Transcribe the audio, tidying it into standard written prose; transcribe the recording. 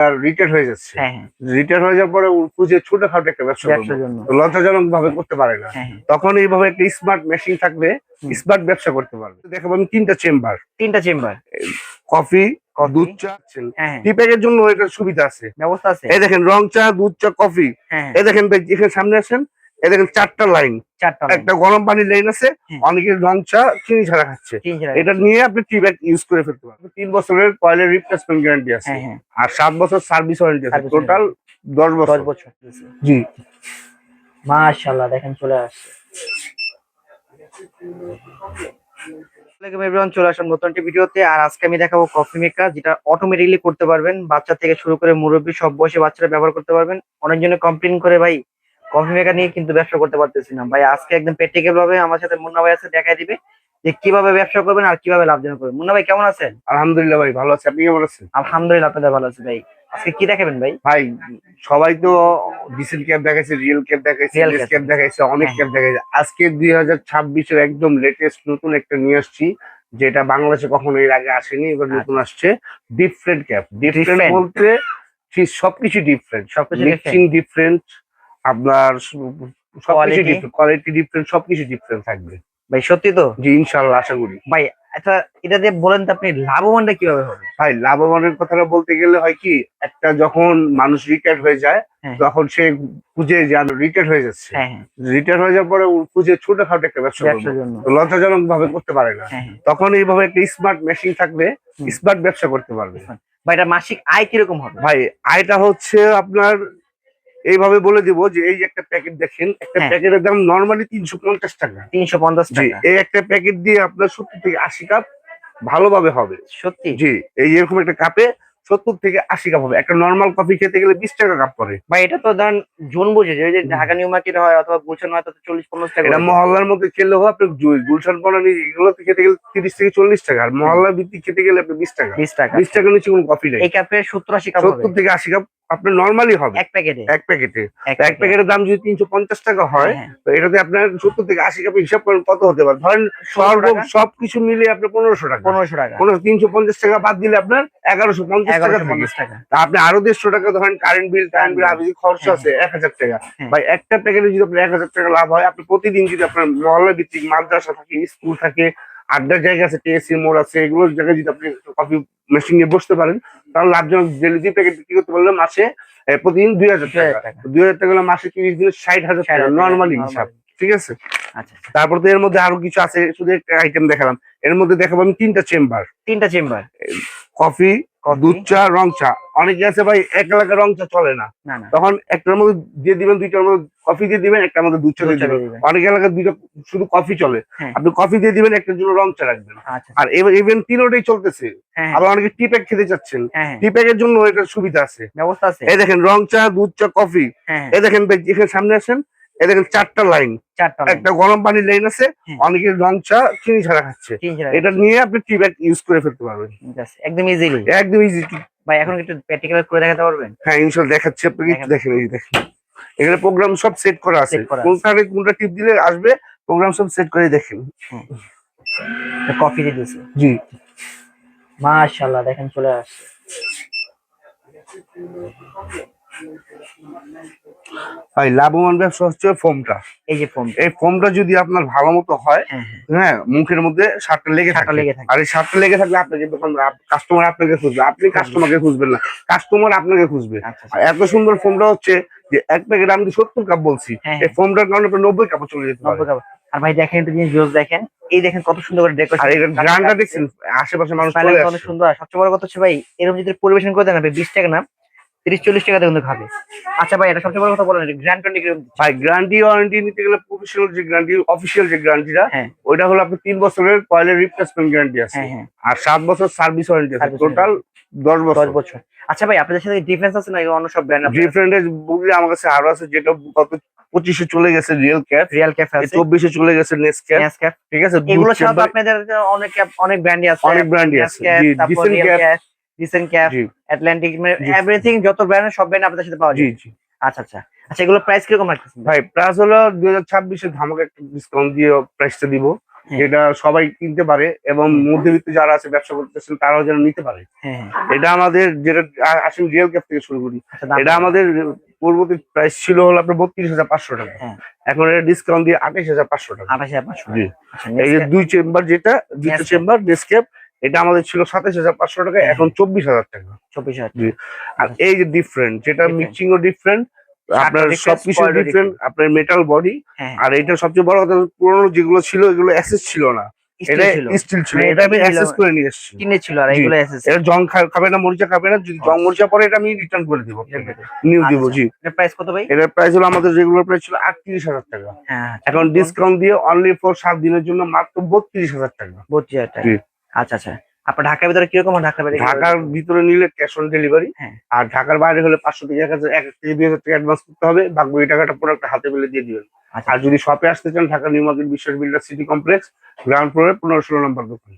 আর retire হয়ে যাচ্ছে। হ্যাঁ, হ্যাঁ। রিটায়ার হয়ে যাওয়ার পরে ও খুঁজে ছোটখাটো একটা ব্যবসা ব্যবসার করবো। জন্য। তো লজ্জাজনক ভাবে করতে পারে না। হ্যাঁ, হ্যাঁ। তখন এইভাবে একটা স্মার্ট মেশিন থাকবে, হুম। স্মার্ট ব্যবসা করতে পারবে। দেখাবো আমি ৩টা চেম্বার, ৩ টা চেম্বার। Coffee, coffee. দুধ চা। হ্যাঁ, হ্যাঁ। টি ব্যাগের জন্য এটার সুবিধা আছে। ব্যবস্থা আছে? এই দেখেন রং চা, দুধ চা, কফি। হ্যাঁ, হ্যাঁ। এই দেখেন ভাই, এখানে সামনে আসেন, এই দেখেন ৪টা লাইন। ৪ টা লাইন। একটা গরম পানির লাইন আছে। হ্যাঁ। অনেকে রং চা চিনি ছাড়া খাচ্ছে। চিনি ছাড়া এটা খাচ্ছে। নিয়ে আপনি টি ব্যাগ ইউজ করে ফেলতে পারবেন। ৩ বছরের কয়েলের রিপ্লেসমেন্ট গ্যারান্টি আছে। হ্যাঁ, হ্যাঁ। আর ৭ বছর সার্ভিস ওয়ারেন্টি আছে। সার্ভিস টোটাল ১০ 10 বছর। বছর। জি। মাশাআল্লাহ দেখেন চলে আসছে। আসসালামু এভরিওয়ান, চলে আসলাম নতুন একটি ভিডিওতে। আর আজকে আমি দেখাবো কফি মেকার, যেটা অটোমেটিকলি করতে পারবেন। বাচ্চা থেকে শুরু করে মুরব্বী সব বয়সী বাচ্চারা ব্যবহার করতে পারবেন। অনেকজনে কমপ্লেইন করে ভাই কফি মেকার নিয়ে কিন্তু ব্যবসা করতে পারতেছি না। ভাই আজকে একদম প্র্যাকটিক্যাল ভাবে আমার সাথে মুন্না ভাই আছে, দেখাই দিবে যে কিভাবে ব্যবসা করবেন আর কিভাবে লাভজনক করবেন। মুন্না ভাই কেমন আছেন? আলহামদুলিল্লাহ ভাই, ভালো আছে। আপনি কেমন আছেন? আলহামদুলিল্লাহ, আপনাদের ভালো আছে ভাই। আজকে কি দেখাবেন ভাই? ভাই সবাই তো ডিসেল ক্যাপ দেখাইছে, রিয়েল ক্যাপ দেখাইছে, রিয়েল লেস ক্যাপ। ক্যাপ দেখাইছে, অনেক হ্যাঁ, ক্যাপ দেখাইছে। আজকে ২০২৬ এর একদম লেটেস্ট নতুন একটা নিয়ে আসছি, যেটা বাংলাদেশে কখনো এর আগে আসেনি, এবার নতুন আচ্ছা। আসছে। Different cap. Different different. বলতে ঠিক সবকিছু ডিফারেন্ট। সবকিছু মিক্সিং ডিফারেন্ট। ডিফারেন্ট, আপনার সবকিছু কোয়ালিটি। ডিফারেন্ট, কোয়ালিটি ডিফারেন্ট, সবকিছু ডিফারেন্ট থাকবে। ভাই সত্যি তো? জি, ইনশাল্লাহ আশা করি। ভাই আচ্ছা, এটা দিয়ে বলেন তো আপনি লাভবানটা কিভাবে হবে? ভাই লাভবানের কথাটা বলতে গেলে হয় কি, একটা যখন মানুষ রিটায়ার হয়ে যায়, হ্যাঁ, তখন সে খুঁজে যে রিটায়ার হয়ে যাচ্ছে। হ্যাঁ, হ্যাঁ। রিটায়ার হয়ে যাওয়ার পরে ও খুঁজে ছোটখাটো একটা ব্যবসা করবো। ব্যবসার জন্য। তো লজ্জাজনক ভাবে করতে পারে না। হ্যাঁ, হ্যাঁ। তখন এইভাবে একটা স্মার্ট মেশিন থাকবে, হুম। স্মার্ট ব্যবসা করতে পারবে। ভাই এটা মাসিক আয় কিরকম হবে? ভাই আয়টা হচ্ছে আপনার, এইভাবে বলে দিব যে এই যে একটা প্যাকেট দেখেন, একটা হ্যাঁ। প্যাকেটের দাম নর্মালি ৩৫০ টাকা। ৩৫০ জি, টাকা। এই একটা প্যাকেট দিয়ে আপনার ৭০ থেকে ৮০ কাপ ভালোভাবে হবে। সত্যি? জি, এই এরকম একটা কাপে ৭০ থেকে ৮০ কাপ হবে। একটা নরমাল কফি খেতে গেলে ২০ টাকা কাপ পড়ে। ভাই এটা তো ধরেন জোন বুঝে যে ওই যে ঢাকা নিউ মার্কেট হয় অথবা গুলশান হয়, তাতে ৪০-৫০ টাকা এটা করে দেয়। মহল্লার মধ্যে খেলেও আপনি গুলশান বনানী এগুলোতে খেতে গেলে ৩০ থেকে ৪০ টাকা। আর মহল্লা ভিত্তিক খেতে গেলে আপনি ২০ টাকা। ২০ টাকা। ২০ টাকার নিচে কোনো কফি নাই। এই কাপে ৭০-৮০ কাপ হবে ৭০ থেকে ৮০ কাপ আপনার নরমালি হবে এক প্যাকেটে। এক প্যাকেটে। এক তো এক প্যাকেট। প্যাকেটের দাম যদি ৩৫০ টাকা হয়, হ্যাঁ, হ্যাঁ। তো এটাতে আপনার ৭০ থেকে ৮০ কাপে হিসাব করেন কত হতে পারে। ধরেন ১৬০০ টাকা। সবকিছু মিলিয়ে আপনার ১৫০০ টাকা। ১৫০০ টাকা। ৩৫০ টাকা বাদ দিলে আপনার ১১৫০ টাকা থাকে। ১১৫০ টাকা। তা আপনি আরো ১৫০ টাকা ধরেন কারেন্ট বিল আবি খরচ হ্যাঁ, আছে ১০০০ টাকা। হ্যাঁ। ভাই একটা প্যাকেটে যদি আপনার ১০০০ টাকা লাভ হয়, আপনি প্রতিদিন যদি আপনার মহল্লা ভিত্তিক মাদ্রাসা থাকে, স্কুল থাকে, আড্ডার জায়গা আছে, টিএসসি মোড় আছে, এগুলোর জায়গায় যদি আপনি কফি মেশিন নিয়ে বসতে পারেন, তাহলে লাভজনক ডেলি ২ প্যাকেট বিক্রি করতে পারলে মাসে প্রতিদিন ২০০০ টাকা। ২০০০ টাকা হলে মাসে ৩০ দিনে ৬০,০০০ টাকা নরমালি হিসাব। ঠিক আছে? আচ্ছা। তারপর তো এর মধ্যে আরো কিছু আছে, শুধু একটা আইটেম দেখালাম। এর মধ্যে দেখাবো আমি ৩টা চেম্বার, ৩ টা চেম্বার। Coffee, coffee. দুধ চা, রং চা। অনেকে আছে ভাই এক এলাকার রং চা চলে না, না, না। তখন একটার মধ্যে দিয়ে দিবেন, ২টার মধ্যে কফি দিয়ে দিবেন, একটার মধ্যে দুধ চা দিয়ে দিবেন। অনেক এলাকায় ২টা শুধু কফি চলে, হ্যাঁ। আপনি কফি দিয়ে দিবেন, একটার জন্য রং চা রাখবেন। আচ্ছা। আর এবার ইভেন তিনোটাই চলতেছে। হ্যাঁ, আবার অনেকে টি প্যাক খেতে চাচ্ছেন, হ্যাঁ, হ্যাঁ। টি প্যাকের জন্য এটার সুবিধা আছে। ব্যবস্থা আছে? এই দেখেন রং চা, দুধ চা, কফি। হ্যাঁ, এই দেখেন ভাই, এখানে সামনে আসেন, এই দেখেন ৪টা লাইন। ৪ টা লাইন। একটা গরম পানির লাইন আছে। হ্যাঁ। অনেকে রং চা চিনি ছাড়া খাচ্ছে। চিনি ছাড়া। এটা নিয়ে আপনি টি ব্যাগ ইউজ করে ফেলতে পারবেন জাস্ট একদম ইজিলি। একদম ইজি। ভাই এখন একটু প্র্যাকটিক্যাল করে দেখাতে পারবেন? হ্যাঁ, ইনশাল্লাহ দেখাচ্ছি আপনাকে। একটু দেখান। দেখেন, এই যে দেখেন, এখানে প্রোগ্রাম সব সেট করা আছে। সেট করা আছে। কোনটা টিপ দিলে আসবে, প্রোগ্রাম সব সেট করে দেখেন। হুম। কফি দিয়ে দিছে। জি। মাশাআল্লাহ দেখেন চলে আসছে। ভাই লাভবান ব্যবসা হচ্ছে ফোমটা। এই যে ফোম। এই ফোমটা যদি আপনার ভালো মতো হয়, হ্যাঁ, হ্যাঁ। হ্যাঁ, মুখের মধ্যে স্বাদটা লেগে স্বাদটা থাকে। লেগে থাকে। আর এই স্বাদটা লেগে থাকলে আপনাকে দোকান কাস্টমার আপনাকে খুঁজবে, আপনি কাস্টমারকে খুঁজবেন না, কাস্টমার আপনাকে খুঁজবে। আচ্ছা। আর এত সুন্দর ফোমটা হচ্ছে যে এক প্যাকেট আমি ৭০ কাপ বলছি, হ্যাঁ, এই ফোমটার কারণে আপনার ৯০ কাপও চলে যেতে পারে। ৯০ কাপ। আর ভাই দেখেন একটু জিনিস জোস দেখেন। এই দেখেন কত সুন্দর করে ডেকোরেশন। আর এই গ্রানটা দেখছেন, আশেপাশে মানুষ চলে কত আসে। সুন্দর। আর সবচেয়ে বড় কথা হচ্ছে ভাই, এরকম যদি পরিবেশন করে দেন না ভাই, ২০ টাকা না ৩০-৪০ টাকাতে কিন্তু খাবে। আচ্ছা ভাই, এটা সবচেয়ে বড় কথা বলেন, গ্র্যান্ড টোয়েন্টি কিরকম? ভাই গ্যারান্টি ওয়ারেন্টি নিতে গেলে প্রফেশনাল যে গ্যারান্টি, অফিসিয়াল যে গ্যারান্টিটা, হ্যাঁ, ওইটা হলো আপনার ৩ বছরের কয়েলের রিপ্লেসমেন্ট গ্যারান্টি আছে। হ্যাঁ, হ্যাঁ। আর ৭ বছর সার্ভিস ওয়ারেন্টি আছে। সার্ভিস টোটাল ১০ 10 বছর। বছর। আচ্ছা ভাই, আপনাদের সাথে ডিফারেন্স আছে নাকি অন্য সব ব্র্যান্ড? ডিফারেন্ট বুঝলে আমার কাছে আরো আছে, যেটা গত ২৫-এ চলে গেছে রিয়েল ক্যাফ, রিয়াল ক্যাফে আছে, ২৪-এ চলে গেছে নেসক্যাফ। নেসক্যাফ। ঠিক আছে, এগুলো ছাড়া তো আপনাদের অনেক ব্র্যান্ডই আছে। অনেক ব্র্যান্ডই আছে। নেসক্যাফ, জি, তারপর decent real cafe. Cafe, decent cafe, জি, অ্যাটলান্টিক, মানে জি, এভরিথিং, যত ব্র্যান্ড সব ব্র্যান্ড আপনাদের সাথে পাওয়া জি, যায়। জি। আচ্ছা, আচ্ছা। আচ্ছা, এগুলো প্রাইস কিরকম রাখতেছেন ভাই প্রাইস হলো ২০২৬-এ ধামাকা একটা ডিসকাউন্ট দিয়ে প্রাইসটা দিব। হ্যাঁ। যেটা সবাই কিনতে পারে এবং মধ্যবিত্ত যারা আছে ব্যবসা করতেছেন তারাও যেন নিতে পারে। হ্যাঁ, এটা আমাদের যেটা আসলে রিয়েল ক্যাপ থেকে শুরু করি। আচ্ছা, দাম এটা কত? আমাদের পূর্ববর্তী প্রাইস ছিল হলো আপনার 32,500 টাকা। হ্যাঁ, এখন এটা ডিসকাউন্ট দিয়ে 28,500 টাকা। 28,500 জি। আচ্ছা, এই যে Nescafe 2 চেম্বার যেটা, 2টা Nescafe চেম্বার ডেস্কেপ, এটা আমাদের ছিল 27,500 টাকা, হ্যাঁ, এখন 24,000 টাকা। 24,000 জি। আর আচ্ছা, এই যে ডিফারেন্ট, যেটা different। মিক্সিং ও ডিফারেন্ট, শার্টটাও আপনার different, সবকিছু spoiled ও ডিফারেন্ট, different। আপনার মেটাল বডি। হ্যাঁ, আর এটা সবচেয়ে বড় কথা, পুরোনো যেগুলো ছিল এগুলো অ্যাসেস ছিল না, স্টিল এটা ছিল। স্টিল ছিল, মানে এটা আমি টিন ছিল, অ্যাসেস করে নিয়ে এসেছি। টিনে ছিল আর জি। এগুলো এসএস। এটা জং খাবে না, মরিচা খাবে না, যদি জং মরিচা পরে এটা আমি রিটার্ন করে দিব আপনাকে, নিউ দিব। আচ্ছা, জি। এটার প্রাইস কত ভাই? এটার প্রাইস হলো, আমাদের রেগুলার প্রাইস ছিল 38,000 টাকা, হ্যাঁ, এখন ডিসকাউন্ট দিয়ে অনলি ফর 7 দিনের জন্য মাত্র 32,000 টাকা। 32,000 টাকা। জি। আচ্ছা, আচ্ছা। আপনার ঢাকার ভিতরে কিরকম, ঢাকার বাইরে কিরকম? ঢাকার ভিতরে নিলে ক্যাশ অন ডেলিভারি, হ্যাঁ, আর ঢাকার বাইরে হলে 500 থেকে 1,000, 1 থেকে 2,000 টাকা অ্যাডভান্স করতে হবে, বাকি ওই টাকাটা পুরো একটা হাতে পেলে দিয়ে দিবেন। আচ্ছা, আর যদি শপে আসতে চান, ঢাকা নিউ মার্কেট বিশ্বাস বিল্ডার সিটি কমপ্লেক্স গ্রাউন্ড ফ্লোরে 15-16 নম্বর দোকান।